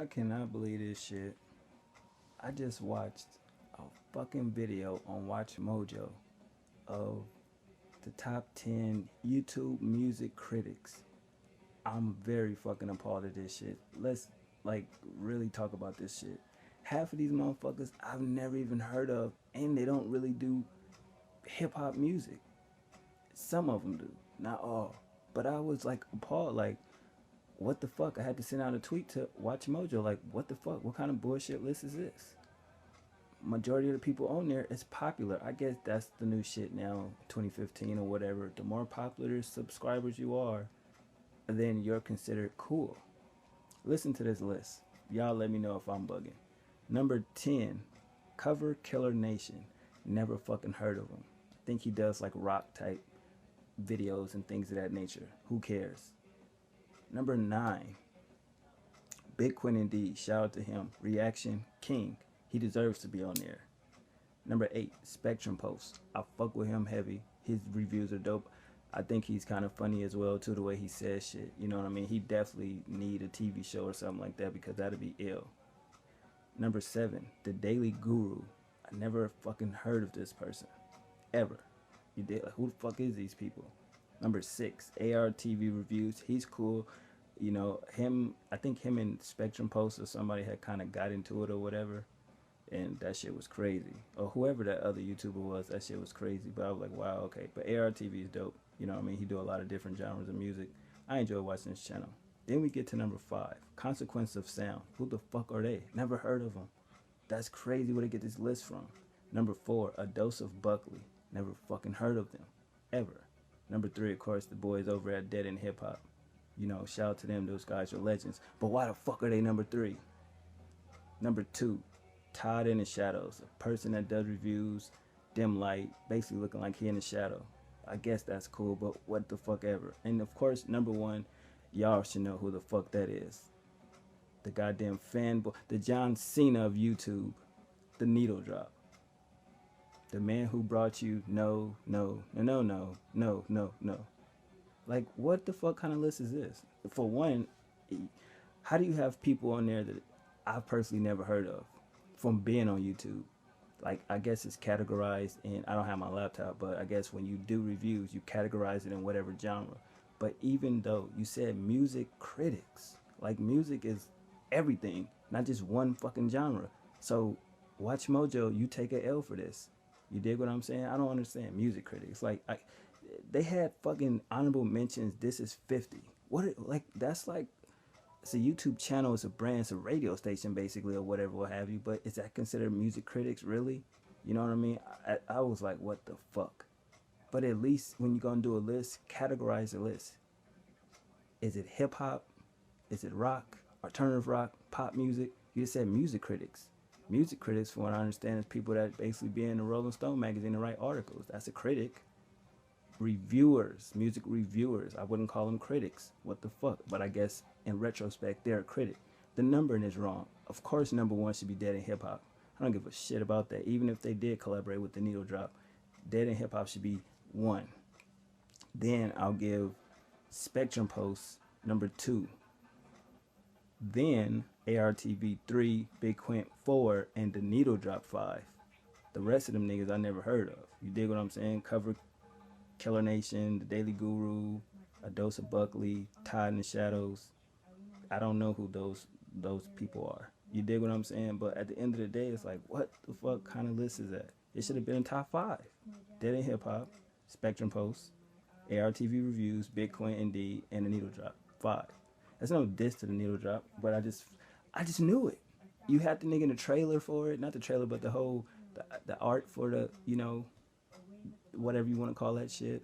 I cannot believe this shit. I just watched a fucking video on WatchMojo of the top 10 YouTube music critics. I'm very fucking appalled at this shit. Let's like really talk about this shit. Half of these motherfuckers I've never even heard of, and they don't really do hip hop music. Some of them do, not all. But I was like appalled, like, what the fuck? I had to send out a tweet to WatchMojo, like, what the fuck? What kind of bullshit list is this? Majority of the people on there is popular. I guess that's the new shit now, 2015 or whatever. The more popular subscribers you are, then you're considered cool. Listen to this list. Y'all let me know if I'm bugging. Number 10, Cover Killer Nation. Never fucking heard of him. I think he does like rock type videos and things of that nature. Who cares? Number 9, Big Quinn Indeed. Shout out to him. Reaction King. He deserves to be on there. Number 8, Spectrum Post. I fuck with him heavy. His reviews are dope. I think he's kind of funny as well too, the way he says shit. You know what I mean? He definitely need a TV show or something like that because that'd be ill. Number 7, The Daily Guru. I never fucking heard of this person. Ever. You did? Like, who the fuck is these people? Number 6, ARTV Reviews. He's cool. You know, him, I think him and Spectrum Post or somebody had kind of got into it or whatever. And that shit was crazy. Or whoever that other YouTuber was, that shit was crazy. But I was like, wow, okay. But ARTV is dope. You know what I mean? He do a lot of different genres of music. I enjoy watching his channel. Then we get to number 5, Consequence of Sound. Who the fuck are they? Never heard of them. That's crazy where they get this list from. Number 4, A Dose of Buckley. Never fucking heard of them. Ever. Number 3, of course, the boys over at Dead in Hip Hop. You know, shout out to them. Those guys are legends. But why the fuck are they number 3? Number 2, Todd in the Shadows. A person that does reviews, dim light, basically looking like he in the shadow. I guess that's cool, but what the fuck ever. And of course, number 1, y'all should know who the fuck that is. The goddamn fanboy, the John Cena of YouTube, the needle drop. The man who brought you no. Like, what the fuck kind of list is this? For one, how do you have people on there that I've personally never heard of from being on YouTube? Like, I guess it's categorized in, I don't have my laptop, but I guess when you do reviews, you categorize it in whatever genre. But even though you said music critics, like, music is everything, not just one fucking genre. So WatchMojo, you take a L for this. You dig what I'm saying? I don't understand music critics. Like, they had fucking honorable mentions. This is 50. Like, that's like, it's a YouTube channel, it's a brand, it's a radio station basically, or whatever, what have you. But is that considered music critics, really? You know what I mean? I was like, what the fuck? But at least when you're gonna do a list, categorize the list. Is it hip hop? Is it rock? Alternative rock? Pop music? You just said music critics. Music critics, from what I understand, is people that basically be in the Rolling Stone magazine to write articles. That's a critic. Reviewers, music reviewers. I wouldn't call them critics. What the fuck? But I guess in retrospect, they're a critic. The numbering is wrong. Of course, number 1 should be Dead in Hip Hop. I don't give a shit about that. Even if they did collaborate with the Needle Drop, Dead in Hip Hop should be 1. Then I'll give Spectrum Post number 2. Then ARTV 3, Big Quint 4, and the Needle Drop 5. The rest of them niggas I never heard of. You dig what I'm saying? Cover Killer Nation, The Daily Guru, A Dose of Buckley, Todd in the Shadows. I don't know who those people are. You dig what I'm saying? But at the end of the day, it's like, what the fuck kind of list is that? It should have been in top 5. Dead in Hip Hop, Spectrum Post, ARTV Reviews, Big Quint Indeed, and the Needle Drop 5. That's no diss to the Needle Drop, but I just knew it. You had the nigga in the trailer for it, not the trailer, but the whole the art for the, you know, whatever you want to call that shit.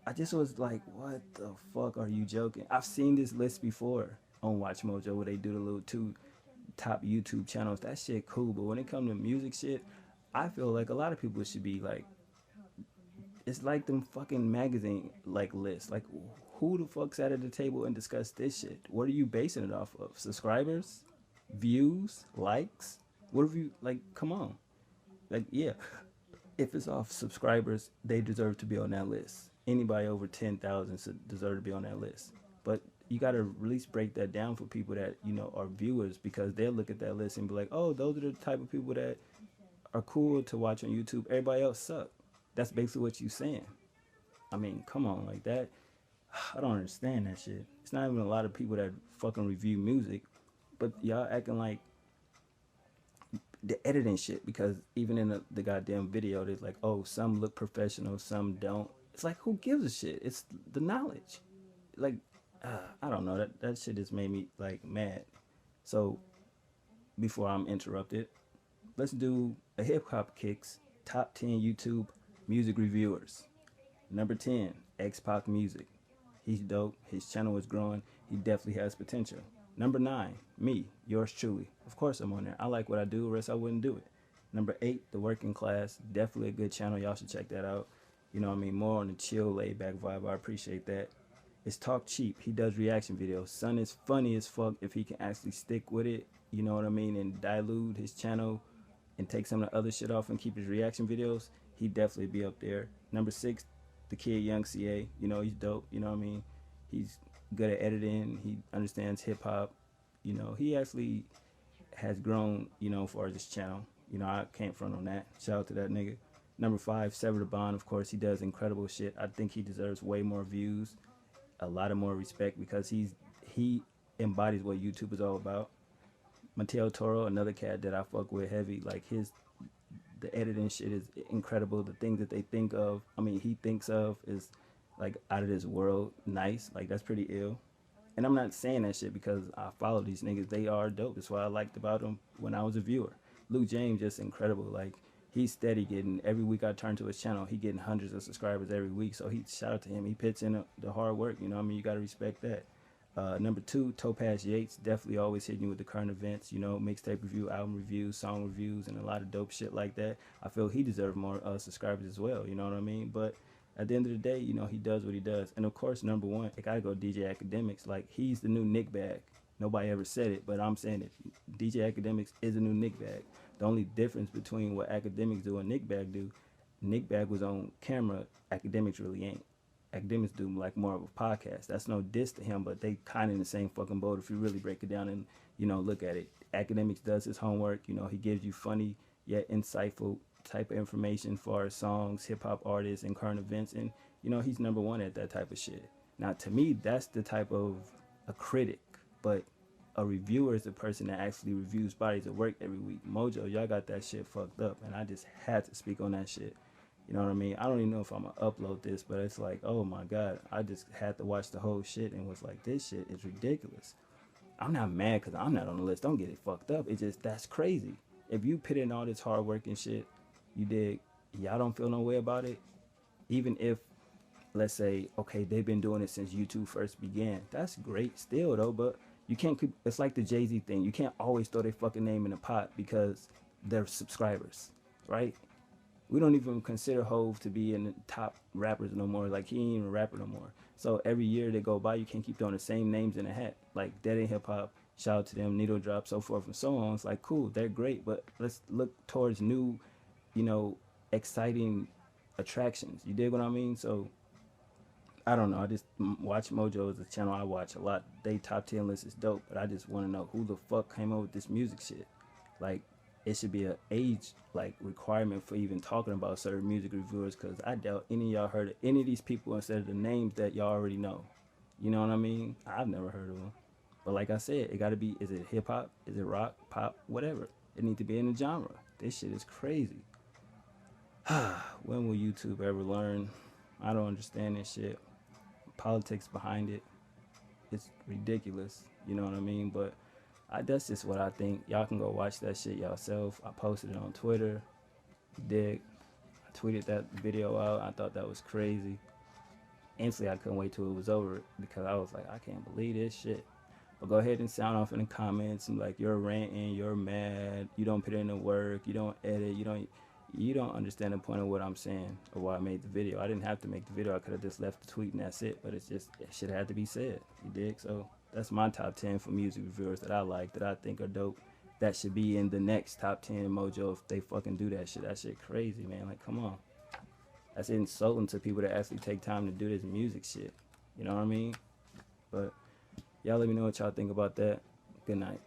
I just was like, what the fuck, are you joking? I've seen this list before on WatchMojo where they do the little 2 top YouTube channels. That shit cool, but when it comes to music shit, I feel like a lot of people should be like, it's like them fucking magazine like lists. Like, who the fuck sat at the table and discussed this shit? What are you basing it off of? Subscribers? Views? Likes? What have you, like, come on. Like, yeah, if it's off subscribers, they deserve to be on that list. Anybody over 10,000 deserve to be on that list. But you got to at least break that down for people that, you know, are viewers, because they'll look at that list and be like, oh, those are the type of people that are cool to watch on YouTube. Everybody else suck. That's basically what you saying. I mean, come on, like that. I don't understand that shit. It's not even a lot of people that fucking review music, but y'all acting like the editing shit, because even in the goddamn video, they're like, oh, some look professional, some don't. It's like, who gives a shit? It's the knowledge. Like, I don't know. That shit just made me like mad. So before I'm interrupted, let's do a hip hop kicks top 10 YouTube music reviewers. Number 10, X-Pac Music. He's dope. His channel is growing. He definitely has potential. Number 9, me, yours truly. Of course I'm on there. I like what I do, or else I wouldn't do it. Number 8, The Working Class. Definitely a good channel. Y'all should check that out. You know what I mean? More on the chill, laid back vibe. I appreciate that. It's Talk Cheap. He does reaction videos. Son is funny as fuck if he can actually stick with it. You know what I mean? And dilute his channel and take some of the other shit off and keep his reaction videos. He'd definitely be up there. Number 6, the kid Young CA. You know, he's dope. You know what I mean? He's good at editing. He understands hip hop. You know, he actually has grown, you know, for this channel. You know, I can't front on that. Shout out to that nigga. Number 5, Sever the Bond. Of course, he does incredible shit. I think he deserves way more views, a lot of more respect, because he embodies what YouTube is all about. Mateo Toro, another cat that I fuck with heavy. Like the editing shit is incredible. The things that he thinks of is like out of this world nice. Like that's pretty ill. And I'm not saying that shit because I follow these niggas. They are dope. That's what I liked about them when I was a viewer. Luke James just incredible. Like he's steady getting, every week I turn to his channel, he getting hundreds of subscribers every week. So shout out to him. He puts in the hard work. You know what I mean? You got to respect that. Number 2, Topaz Yates, definitely always hitting you with the current events, you know, mixtape review, album reviews, song reviews, and a lot of dope shit like that. I feel he deserves more subscribers as well, you know what I mean? But at the end of the day, you know, he does what he does. And of course, number 1, it gotta go DJ Academics. Like, he's the new Nick Bag. Nobody ever said it, but I'm saying it. DJ Academics is a new Nick Bag. The only difference between what Academics do and Nick Bag do, Nick Bag was on camera, Academics really ain't. Academics do like more of a podcast. That's no diss to him, but they kind of in the same fucking boat if you really break it down and, you know, look at it. Academics does his homework. You know, he gives you funny yet insightful type of information for our songs, hip hop artists, and current events. And, you know, he's number 1 at that type of shit. Now, to me, that's the type of a critic, but a reviewer is the person that actually reviews bodies of work every week. Mojo, y'all got that shit fucked up, and I just had to speak on that shit. You know what I mean? I don't even know if I'm gonna upload this, but it's like, oh my God, I just had to watch the whole shit and was like, this shit is ridiculous. I'm not mad because I'm not on the list. Don't get it fucked up. It's just, that's crazy. If you put in all this hard work and shit, you dig, y'all don't feel no way about it. Even if, let's say, okay, they've been doing it since YouTube first began. That's great still though, but you can't, it's like the Jay-Z thing. You can't always throw their fucking name in the pot because they're subscribers, right? We don't even consider Hove to be in the top rappers no more. Like, he ain't even a rapper no more. So every year they go by, you can't keep throwing the same names in a hat. Like, Dead Ain't Hip Hop, shout out to them, Needle Drop, so forth and so on. It's like, cool, they're great, but let's look towards new, you know, exciting attractions. You dig what I mean? So, I don't know. I just, WatchMojo is a channel I watch a lot. They top 10 list is dope, but I just want to know who the fuck came up with this music shit. Like, it should be an age like requirement for even talking about certain music reviewers, because I doubt any of y'all heard of any of these people instead of the names that y'all already know. You know what I mean? I've never heard of them. But like I said, it got to be, is it hip hop? Is it rock, pop, whatever? It needs to be in the genre. This shit is crazy. When will YouTube ever learn? I don't understand this shit. Politics behind it. It's ridiculous. You know what I mean? But that's just what I think. Y'all can go watch that shit yourself. I posted it on Twitter. You dig? I tweeted that video out. I thought that was crazy. Instantly, I couldn't wait till it was over because I was like, I can't believe this shit. But go ahead and sound off in the comments and like, you're ranting, you're mad, you don't put in the work, you don't edit, you don't understand the point of what I'm saying or why I made the video. I didn't have to make the video. I could have just left the tweet and that's it. But it's just, it shit had to be said. You dig? So that's my top 10 for music reviewers that I like, that I think are dope. That should be in the next top 10 Mojo if they fucking do that shit. That shit crazy, man. Like, come on. That's insulting to people that actually take time to do this music shit. You know what I mean? But Y'all let me know what y'all think about that. Good night.